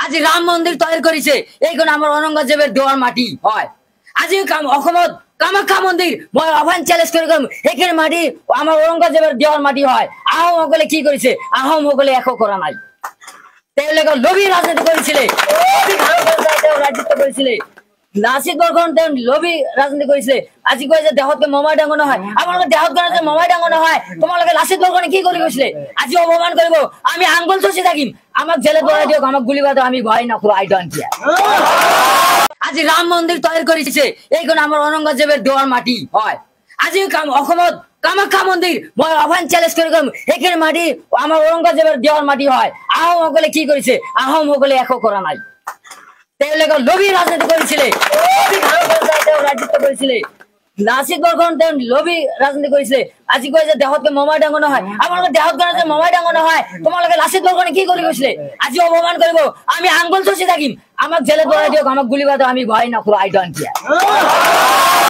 আজি ৰাম মন্দিৰ তৈয়াৰ কৰিছে এইখন আমাৰ ঔৰংগজেবৰ দেৱাৰ মাটি হয় আজি অসমত কামাখ্যা মন্দিৰ মই আহ্বান চ্যালেঞ্জ কৰি কম এইখন মাটি আমাৰ ঔৰংগজেবৰ দেৱাৰ মাটি হয় আহোমসকলে কি কৰিছে আহোমসকলে একো কৰা নাই তেওঁলোকে লবি ৰাজনীতি কৰিছিলে ৰাজনীতি কৰিছিলে লাচিত বৰফুকনে লবি ৰাজনীতি কৰিছিলে আজি কয় যে দেহতকে মমাই ডাঙৰ নহয় আপোনালোকে দেহত গণে যে মমাই ডাঙৰ নহয় তোমালোকে লাচিত বৰফুকনে কি কৰি গৈছিলে আজি অপমান কৰিব আমি আঙ্গুল চুচি থাকিম আমাক জেলত ভৰাই দিয়ক আমাক গুলি বাদ আমি ভয় নকৰো আই ডোন্ট কেয়াৰ আজি ৰাম মন্দিৰ তৈয়াৰ কৰিছে এইখন আমাৰ ঔৰংগজেবৰ দেৱাৰ মাটি হয় আজি অসমত কামাখ্যা মন্দিৰ মই আহ্বান চ্যালেঞ্জ কৰি কম এইখন মাটি আমাৰ ঔৰংগজেবৰ দেৱাৰ মাটি হয় আহোমসকলে কি কৰিছে আহোমসকলে একো কৰা নাই তেওঁলোকে লবি ৰাজনীতি কৰিছিলে ৰাজনীতি কৰিছিলে লাচিত বৰফুকনে লবি ৰাজনীতি কৰিছিলে আজি কয় যে দেহতকে মমাই ডাঙৰ নহয় আপোনালোকে দেহত গণে যে মমাই ডাঙৰ নহয় তোমালোকে লাচিত বৰফুকনে কি কৰি গৈছিলে আজি অপমান কৰিব আমি আঙ্গুল চুচি থাকিম আমাক জেলত ভৰাই দিয়ক আমাক গুলি বাদ আমি ভয় নকৰো আই ডোন্ট কেয়াৰ